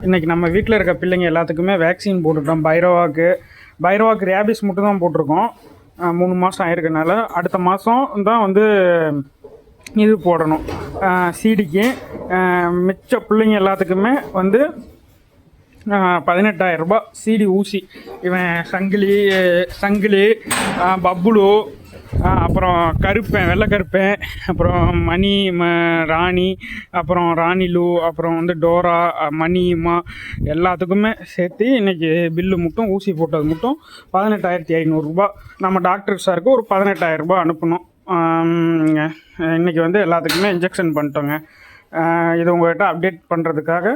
இன்றைக்கி நம்ம வீட்டில் இருக்க பிள்ளைங்க எல்லாத்துக்குமே வேக்சின் போட்டுட்டோம். பைரவாக்கு ரேபிஸ் மட்டும் தான் போட்டிருக்கோம். 3 மாதம் ஆயிருக்கனால அடுத்த மாதம் தான் வந்து இது போடணும். சிடிக்கு மிச்ச பிள்ளைங்க எல்லாத்துக்குமே வந்து 18,000 ரூபாய் சிடி ஊசி. இவன் சங்கிலி பப்புளு, அப்புறம் கருப்பேன், வெள்ளை கருப்பேன், அப்புறம் மணி, ராணி, அப்புறம் ராணிலு, அப்புறம் வந்து டோரா, மணிமா எல்லாத்துக்குமே சேர்த்து இன்றைக்கி பில்லு மட்டும் ஊசி போட்டது மட்டும் 18,500 ரூபாய். நம்ம டாக்டர் சாருக்கு ஒரு 18,000 ரூபாய் அனுப்பணும். இன்றைக்கி வந்து எல்லாத்துக்குமே இன்ஜெக்ஷன் பண்ணிட்டோங்க. இது உங்கள்கிட்ட அப்டேட் பண்ணுறதுக்காக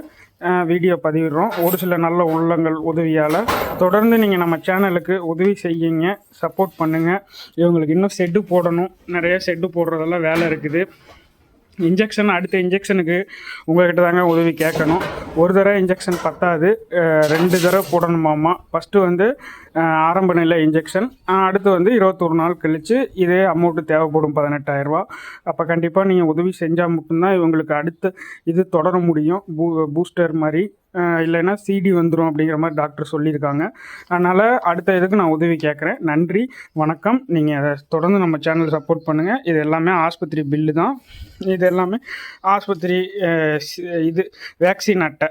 வீடியோ பதிவிடுறோம். ஒரு சில நல்ல உள்ளங்கள் உதவியால் தொடர்ந்து நீங்கள் நம்ம சேனலுக்கு உதவி செய்யுங்க, சப்போர்ட் பண்ணுங்கள். இவங்களுக்கு இன்னும் ஷெட்டு போடணும், நிறைய ஷெட்டு போடுறதெல்லாம் வேலை இருக்குது. அடுத்த இன்ஜெக்ஷனுக்கு உங்கள்கிட்ட தாங்க உதவி கேட்கணும். ஒரு தடவை இன்ஜெக்ஷன் பத்தாது, 2 தடவை போடணுமாம்மா. ஃபஸ்ட்டு வந்து ஆரம்ப நிலை இன்ஜெக்ஷன், அடுத்து வந்து 21 நாள் கழித்து இதே அமௌண்ட்டு தேவைப்படும் 18,000 ரூபா. அப்போ கண்டிப்பாக நீங்கள் உதவி செஞ்சால் மட்டும்தான் இவங்களுக்கு அடுத்த இது தொடர முடியும். பூஸ்டர் மாதிரி, இல்லைன்னா சிடி வந்துடும் அப்படிங்கிற மாதிரி டாக்டர் சொல்லியிருக்காங்க. அதனால் அடுத்த இதுக்கு நான் உதவி கேட்குறேன். நன்றி, வணக்கம். நீங்கள் அதை தொடர்ந்து நம்ம சேனல் சப்போர்ட் பண்ணுங்கள். இது எல்லாமே ஆஸ்பத்திரி பில்லு தான். இது எல்லாமே ஆஸ்பத்திரி இது வேக்சின் அட்டை.